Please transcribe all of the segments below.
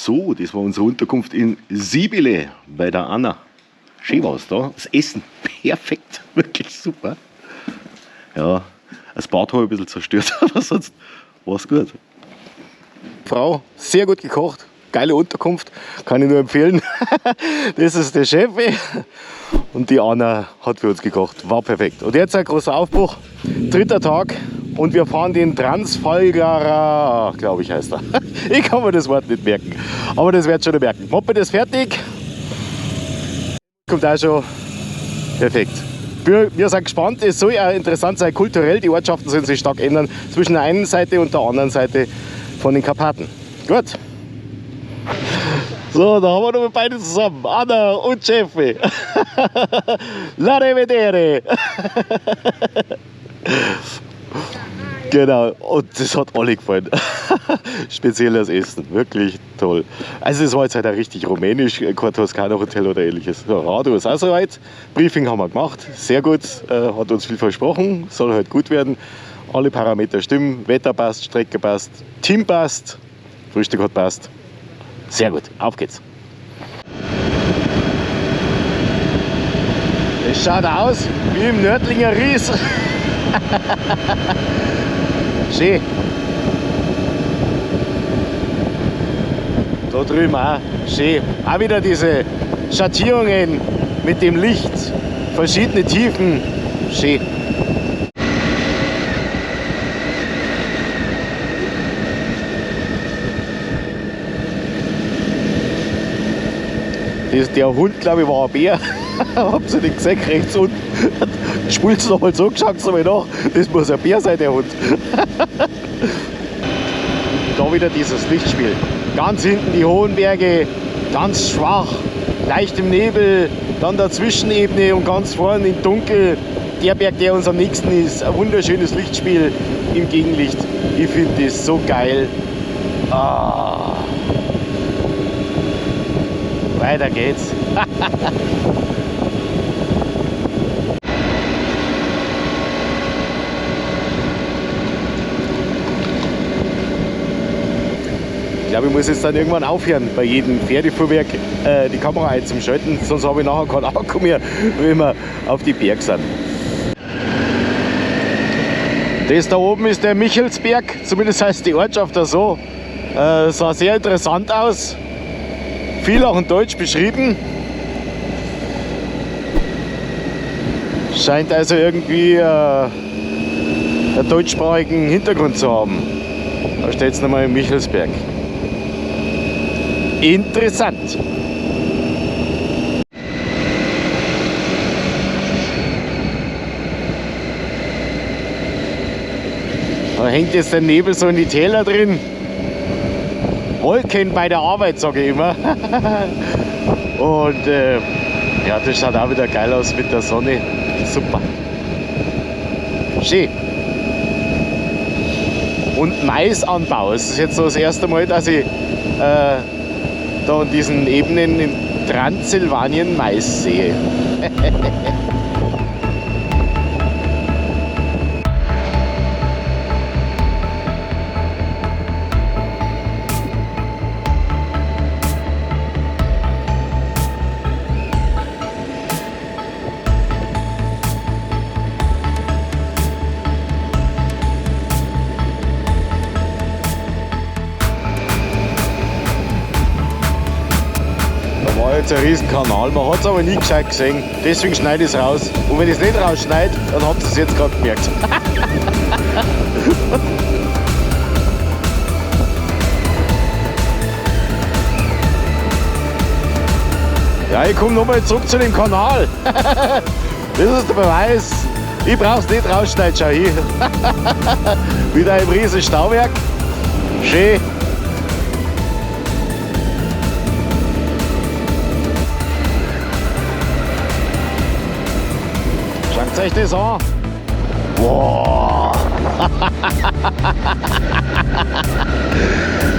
So, das war unsere Unterkunft in Sibile bei der Anna. Schön war es da. Das Essen perfekt, wirklich super. Ja, das Bad habe ich ein bisschen zerstört, aber sonst war es gut. Frau, sehr gut gekocht, geile Unterkunft, kann ich nur empfehlen. Das ist der Chef und die Anna hat für uns gekocht, war perfekt. Und jetzt ein großer Aufbruch, 3. Tag und wir fahren den Transfolgara, glaube ich heißt er. Ich kann mir das Wort nicht merken, aber das wird schon merken. Moped ist fertig, kommt auch schon perfekt. Wir sind gespannt, es soll ja interessant sein, kulturell, die Ortschaften sollen sich stark ändern zwischen der einen Seite und der anderen Seite von den Karpaten. Gut. So, da haben wir noch beide zusammen, Anna und Chefe. La rivedere. Genau, und das hat alle gefallen. Speziell das Essen, wirklich toll. Also es war jetzt halt auch richtig rumänisch, kein Toskana Hotel oder ähnliches. Ja, Radio ist auch soweit, Briefing haben wir gemacht, sehr gut, hat uns viel versprochen, soll halt gut werden. Alle Parameter stimmen, Wetter passt, Strecke passt, Team passt, Frühstück hat passt. Sehr gut, auf geht's. Es schaut aus wie im Nördlinger Ries. Schön. Da drüben auch schön. Auch wieder diese Schattierungen mit dem Licht, verschiedene Tiefen. Schön. Der Hund, glaube ich, war ein Bär. Habt ihr nicht gesehen, rechts unten. Spulst du noch mal so, geschaut mal nach. Das muss ein Bär sein, der Hund. Da wieder dieses Lichtspiel. Ganz hinten die hohen Berge, ganz schwach, leicht im Nebel, dann der Zwischenebene und ganz vorne im Dunkel. Der Berg, der uns am nächsten ist, ein wunderschönes Lichtspiel im Gegenlicht. Ich finde das so geil. Ah. Weiter geht's. Ich glaube, ich muss jetzt dann irgendwann aufhören, bei jedem Pferdefuhrwerk die Kamera einzuschalten, sonst habe ich nachher keinen Akku mehr, wenn wir auf die Berge sind. Das da oben ist der Michelsberg, zumindest heißt die Ortschaft da so. Sah sehr interessant aus. Viel auch in Deutsch beschrieben. Scheint also irgendwie einen deutschsprachigen Hintergrund zu haben. Da steht es nochmal im Michelsberg. Interessant. Da hängt jetzt der Nebel so in die Täler drin. Wolken bei der Arbeit, sage ich immer. Und ja, das schaut auch wieder geil aus mit der Sonne. Super. Schön. Und Maisanbau. Es ist jetzt so das erste Mal, dass ich da in diesen Ebenen in Transsilvanien Mais sehe. Jetzt ein Riesenkanal, man hat es aber nie gescheit gesehen, deswegen schneide ich es raus. Und wenn ich es nicht rausschneide, dann habt ihr es jetzt gerade gemerkt. Ja, ich komme nochmal zurück zu dem Kanal. Das ist der Beweis. Ich brauche es nicht rausschneiden, schau hier. Wieder ein riesen Stauwerk. Schön. Schaut euch das an. Wow.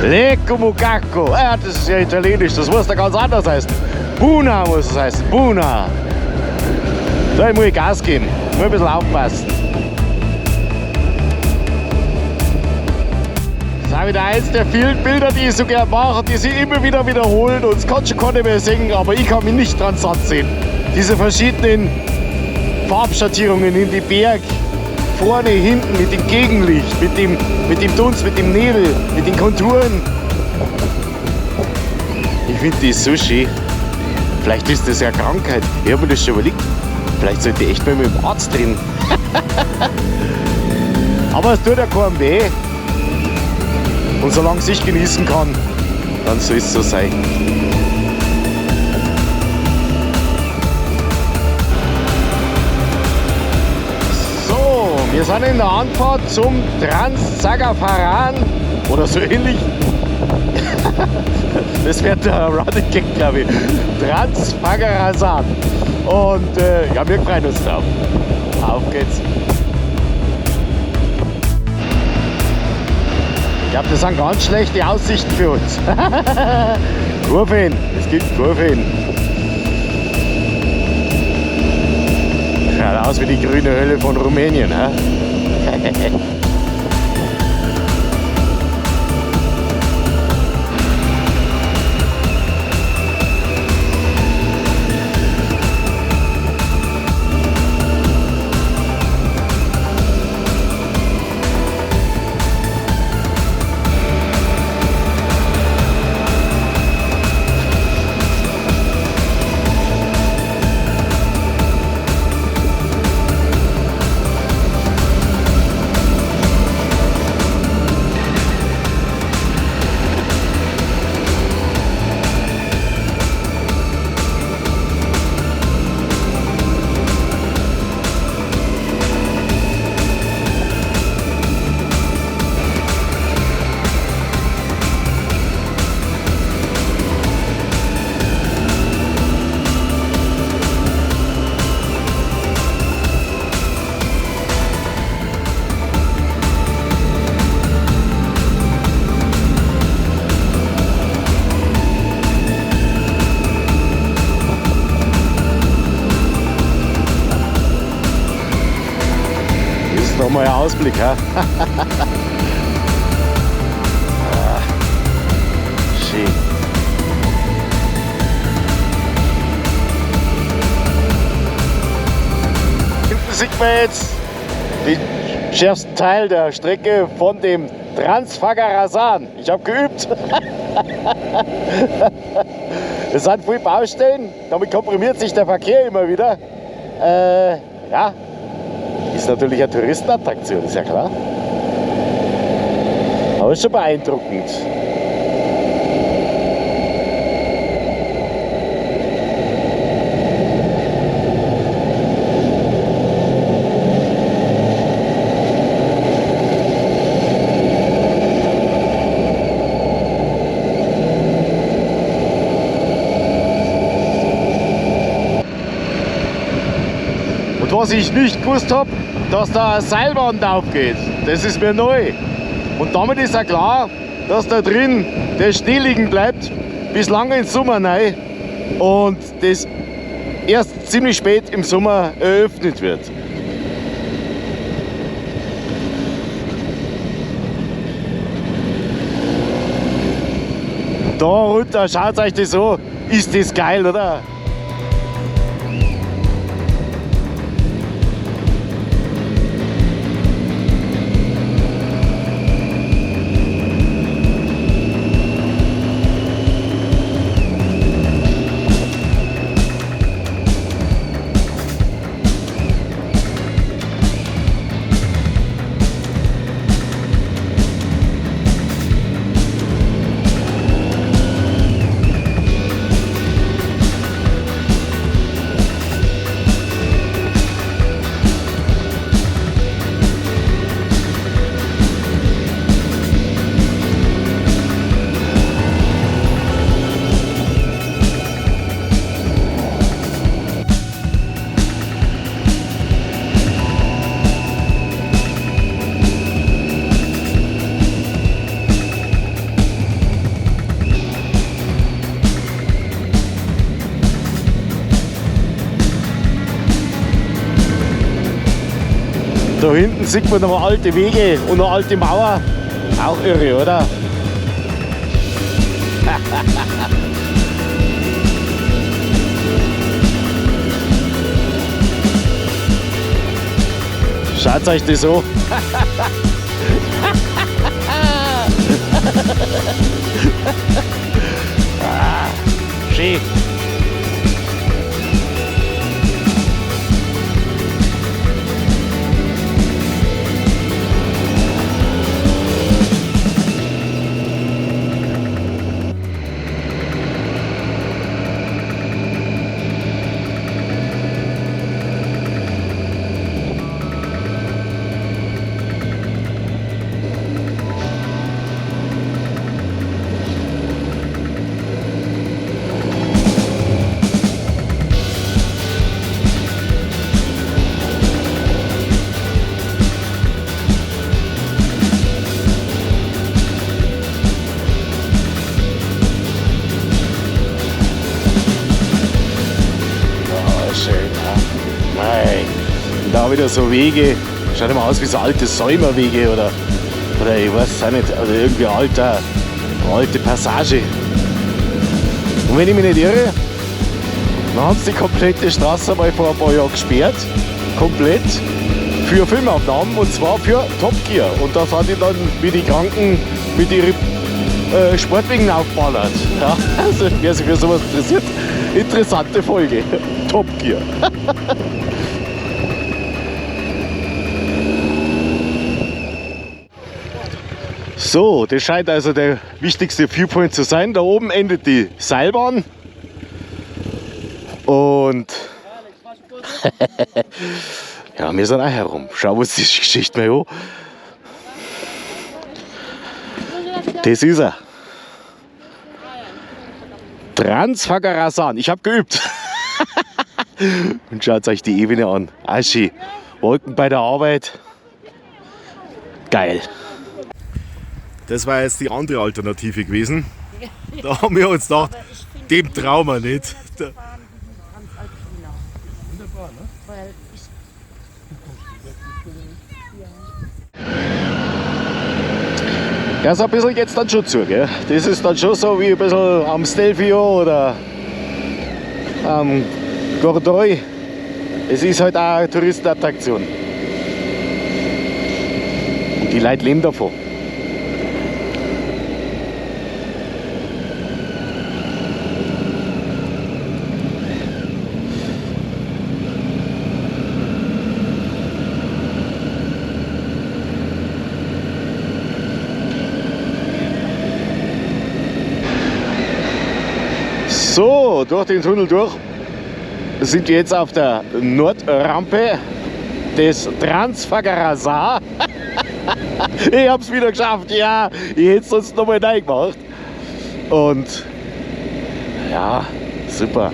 Lecco Mucacco. Ja, das ist ja italienisch, das muss da ganz anders heißen. Buna muss es heißen, Buna. Da muss ich Gas geben, muss ein bisschen aufpassen. auch wieder eins der vielen Bilder, die ich so gerne mache, die sich immer wieder wiederholen und es kann schon keiner mehr singen, aber ich kann mich nicht dran satt sehen. Diese verschiedenen Farbschattierungen in die Berg, vorne, hinten, mit dem Gegenlicht, mit dem Dunst, mit dem Nebel, mit den Konturen. Ich finde die so schön. Vielleicht ist das ja eine Krankheit. Ich habe mir das schon überlegt. Vielleicht sollte ich echt mal mit dem Arzt reden. Aber es tut ja keinem weh. Und solange es ich genießen kann, dann soll es so sein. So, wir sind in der Anfahrt zum Trans-Sagafaran oder so ähnlich. Das wird der Running Gag, glaube ich. Trans-Fagarasan. Und ja, wir freuen uns drauf. Auf geht's. Ich glaube, das sind ganz schlechte Aussichten für uns. Kurven, es gibt Kurven. Schaut aus wie die grüne Hölle von Rumänien. Nochmal ein Ausblick, ha? Schön. Hinten sieht man jetzt den schärfsten Teil der Strecke von dem Trans-Fagarasan. Ich habe geübt. Es sind viele Baustellen, damit komprimiert sich der Verkehr immer wieder. Ja. Ist natürlich eine Touristenattraktion, ist ja klar. Aber ist schon beeindruckend. Und was ich nicht gewusst habe, dass da eine Seilbahn aufgeht. Das ist mir neu. Und damit ist ja klar, dass da drin der Schnee liegen bleibt bis lange ins Sommer rein und das erst ziemlich spät im Sommer eröffnet wird. Da runter, schaut euch das an. Ist das geil, oder? Da hinten sieht man noch alte Wege und eine alte Mauer. Auch irre, oder? Schaut euch das an. Ah, schön. Da wieder so Wege, schaut immer aus wie so alte Säumerwege oder ich weiß auch nicht, also irgendwie eine alte Passage. Und wenn ich mich nicht irre, dann haben sie die komplette Straße mal vor ein paar Jahren gesperrt, komplett, für Filmaufnahmen und zwar für Top Gear. Und da sind die dann wie die Kranken mit ihren Sportwegen aufballert. Ja, also wer sich für sowas interessiert, interessante Folge, Top Gear. So, das scheint also der wichtigste Viewpoint zu sein. Da oben endet die Seilbahn. Und ja, wir sind auch herum. Schau uns die Geschichte mal an. Das ist er. Transfagarasan. Ich habe geübt. Und schaut euch die Ebene an. Aschi. Wolken bei der Arbeit. Geil. Das war jetzt die andere Alternative gewesen. Da haben wir uns gedacht, dem trauen wir nicht. Ja, so ein bisschen geht es dann schon zu, gell? Das ist dann schon so wie ein bisschen am Stelvio oder am Gordoi. Es ist halt auch eine Touristenattraktion. Und die Leute leben davon. So, durch den Tunnel durch sind wir jetzt auf der Nordrampe des Transfagarasan. Ich hab's wieder geschafft, ja, ich hätte es sonst noch mal reingemacht. Und ja, super.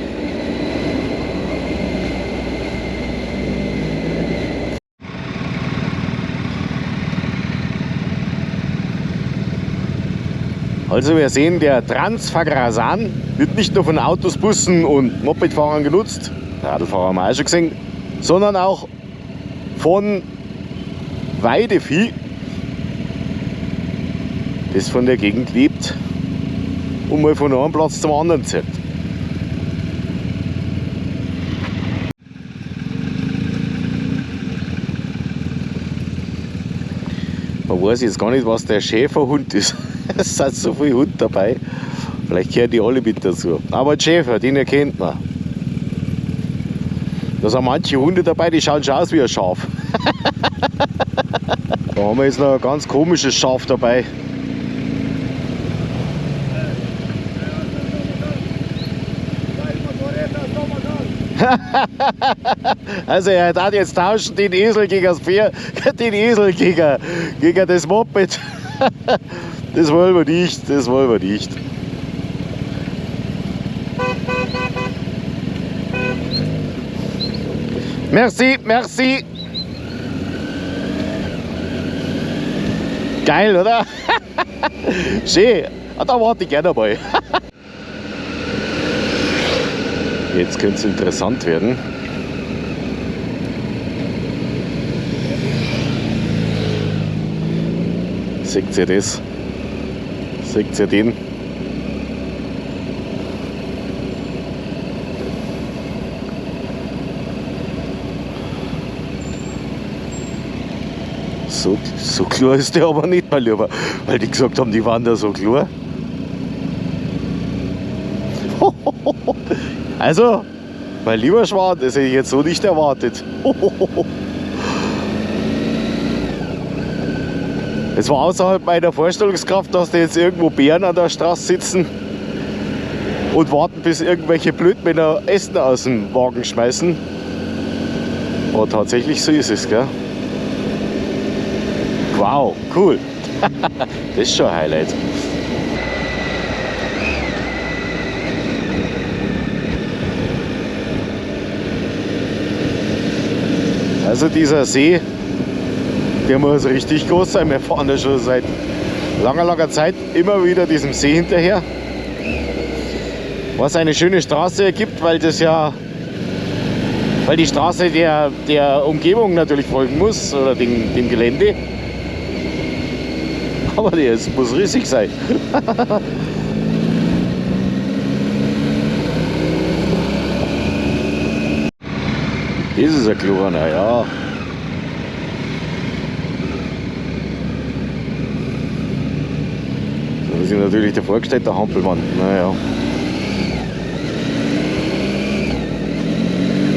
Also wir sehen, der Transfagarasan wird nicht nur von Autos, Bussen und Mopedfahrern genutzt, Radlfahrer haben wir auch schon gesehen, sondern auch von Weidevieh, das von der Gegend lebt und mal von einem Platz zum anderen zieht. Man weiß jetzt gar nicht, was der Schäferhund ist. Es sind so viele Hunde dabei. Vielleicht gehören die alle mit dazu. Aber ein Schäfer, den erkennt man. Da sind manche Hunde dabei, die schauen schon aus wie ein Schaf. Da haben wir jetzt noch ein ganz komisches Schaf dabei. Also er hat jetzt tauschen den Esel gegen das Pferd, den Esel gegen das Moped. Das wollen wir nicht, das wollen wir nicht. Merci, merci. Geil, oder? Schön. Da warte ich gerne mal. Jetzt könnte es interessant werden. Seht ihr das? Seht ihr den? So klar ist der aber nicht, mein Lieber, weil die gesagt haben, die waren da so klar. Also, mein lieber Schwan, das hätte ich jetzt so nicht erwartet. Es war außerhalb meiner Vorstellungskraft, dass da jetzt irgendwo Bären an der Straße sitzen und warten, bis irgendwelche Blödmänner Essen aus dem Wagen schmeißen. Aber tatsächlich so ist es, gell? Wow, cool. Das ist schon ein Highlight. Also dieser See, der muss richtig groß sein. Wir fahren da schon seit langer Zeit immer wieder diesem See hinterher. Was eine schöne Straße ergibt, weil die Straße der Umgebung natürlich folgen muss, oder dem Gelände. Aber der muss riesig sein. Das ist ein kleiner, ja. So ist natürlich der vorgestellte Hampelmann. Naja.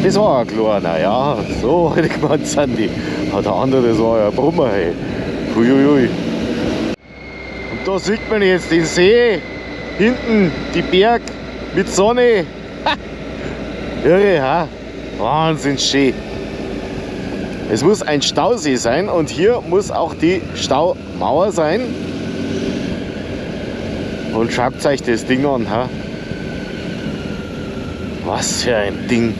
Das war ein kleiner, ja. So heute gemeint sind die. Aber der andere, das war ja ein Brummer, hey. Huiuiui. Und da sieht man jetzt den See, hinten die Berg mit Sonne. Ha! Irre, ha? Wahnsinn schön. Es muss ein Stausee sein und hier muss auch die Staumauer sein. Und schaut euch das Ding an, ha? Was für ein Ding.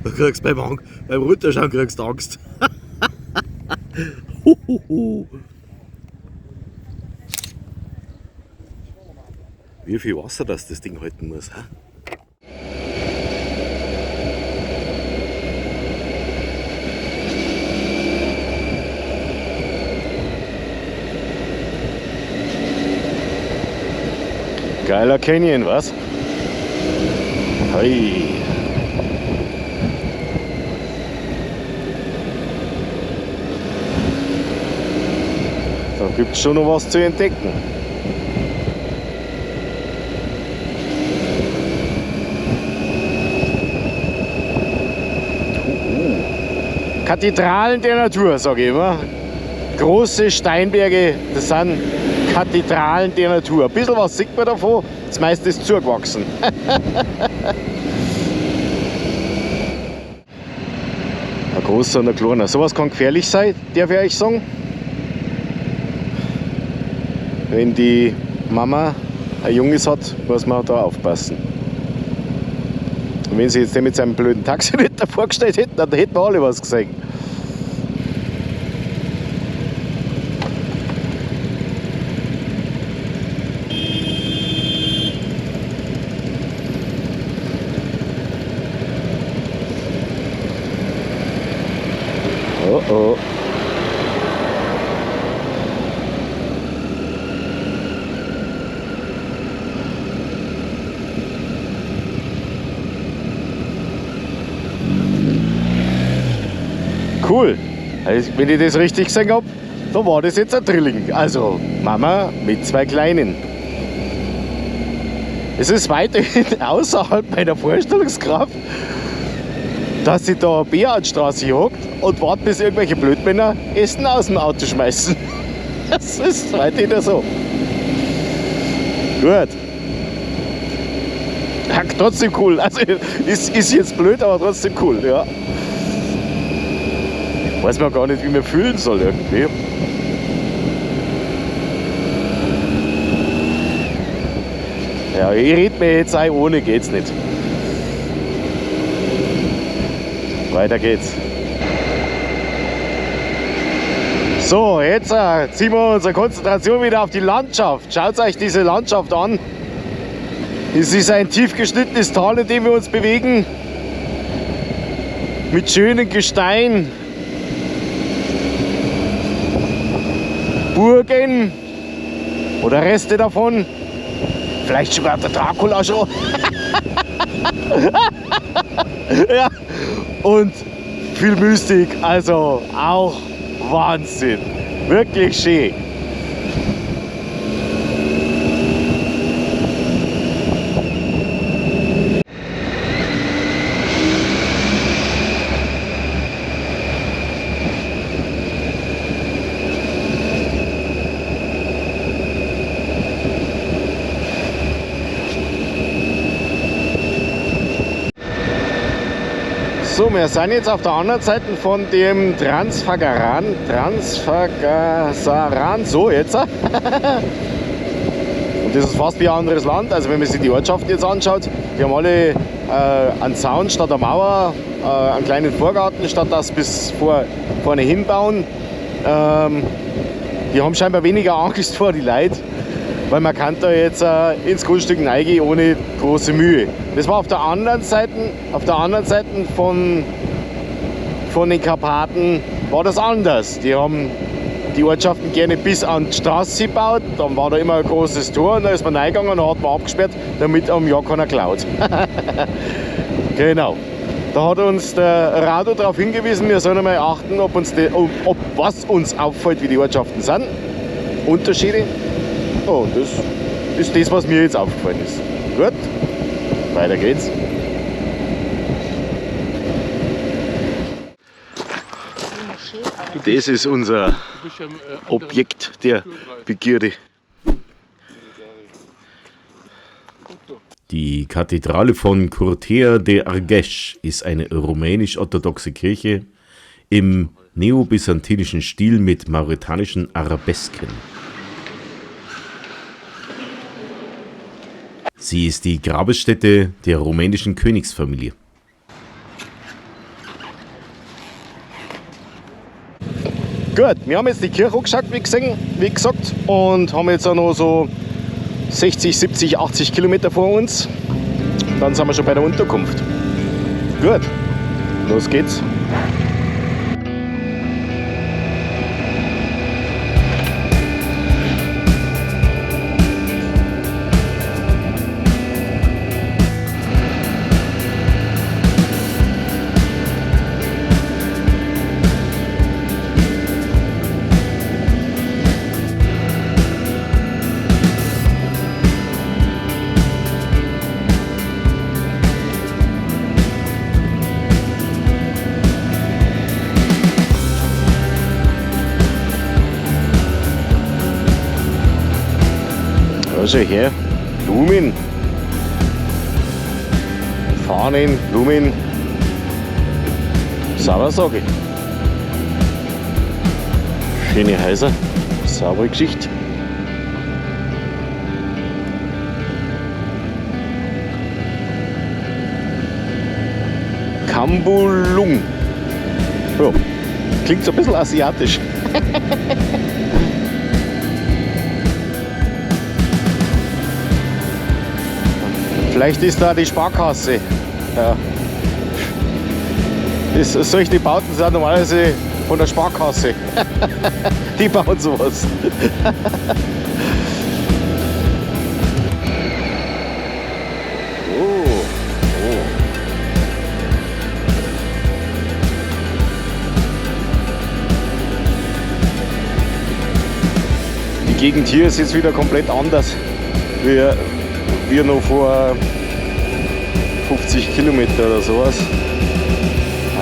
Du kriegst beim Runterschauen kriegst Angst. Wie viel Wasser das Ding halten muss. Ha? Geiler Canyon, was? Hey. Da gibt es schon noch was zu entdecken. Kathedralen der Natur, sage ich immer. Große Steinberge, das sind Kathedralen der Natur. Ein bisschen was sieht man davon, das meiste ist zugewachsen. Ein großer und ein kleiner. Sowas kann gefährlich sein, darf ich euch sagen. Wenn die Mama ein Junges hat, muss man da aufpassen. Und wenn sie jetzt den mit seinem blöden Taxi nicht davor gestellt hätten, dann hätten wir alle was gesehen. Oh oh. Cool. Also, wenn ich das richtig gesehen habe, dann war das jetzt ein Drilling. Also Mama mit zwei Kleinen. Es ist weiterhin außerhalb meiner Vorstellungskraft, dass sich da eine Beatstraße hockt und wartet, bis irgendwelche Blödmänner Essen aus dem Auto schmeißen. Das ist weiterhin so. Gut. Ja, trotzdem cool. Also ist jetzt blöd, aber trotzdem cool, ja. Weiß man gar nicht, wie man fühlen soll irgendwie. Ja, ich rede mir jetzt ein, ohne geht's nicht. Weiter geht's. So, jetzt ziehen wir unsere Konzentration wieder auf die Landschaft. Schaut euch diese Landschaft an. Es ist ein tief geschnittenes Tal, in dem wir uns bewegen. Mit schönen Gestein. Burgen. Oder Reste davon. Vielleicht sogar der Dracula schon. Ja. Und viel Mystik, also auch Wahnsinn. Wirklich schön. So, wir sind jetzt auf der anderen Seite von dem Transfagaran, so jetzt. Und das ist fast wie ein anderes Land, also wenn man sich die Ortschaften jetzt anschaut, die haben alle einen Zaun statt der Mauer, einen kleinen Vorgarten, statt das bis vorne hinbauen. Die haben scheinbar weniger Angst vor die Leute, weil man kann da jetzt ins Grundstück reingehen ohne große Mühe. Das war auf der anderen Seite von den Karpaten war das anders. Die haben die Ortschaften gerne bis an die Straße gebaut, dann war da immer ein großes Tor und da ist man reingegangen und dann hat man abgesperrt, damit am Jahr keiner klaut. Genau. Da hat uns der Rado darauf hingewiesen, wir sollen einmal achten, ob was uns auffällt, wie die Ortschaften sind. Unterschiede. Oh, das ist das, was mir jetzt aufgefallen ist. Gut, weiter geht's. Das ist unser Objekt der Begierde. Die Kathedrale von Curtea de Argeș ist eine rumänisch-orthodoxe Kirche im neobyzantinischen Stil mit mauretanischen Arabesken. Sie ist die Grabesstätte der rumänischen Königsfamilie. Gut, wir haben jetzt die Kirche angeschaut, wie gesagt, und haben jetzt auch noch so 60, 70, 80 Kilometer vor uns. Dann sind wir schon bei der Unterkunft. Gut, los geht's. Also hier, Blumen, Fahnen, Blumen, sauber sage ich. Schöne Häuser, saubere Geschichte. Kambulung. Ja, klingt so ein bisschen asiatisch. Vielleicht ist da die Sparkasse. Ja. Solche Bauten sind normalerweise von der Sparkasse. Die bauen sowas. Die Gegend hier ist jetzt wieder komplett anders. wie noch vor 50 Kilometer oder sowas.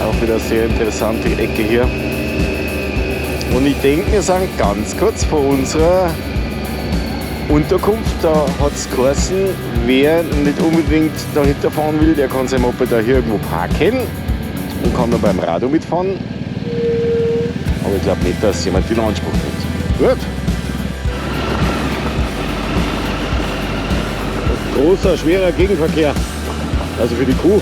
Auch wieder eine sehr interessante Ecke hier. Und ich denke, wir sind ganz kurz vor unserer Unterkunft. Da hat es geheißen, wer nicht unbedingt dahinter fahren will, der kann sein Moped da hier irgendwo parken und kann dann beim Radio mitfahren. Aber ich glaube nicht, dass jemand den Anspruch nimmt. Gut. Großer, schwerer Gegenverkehr. Also für die Kuh.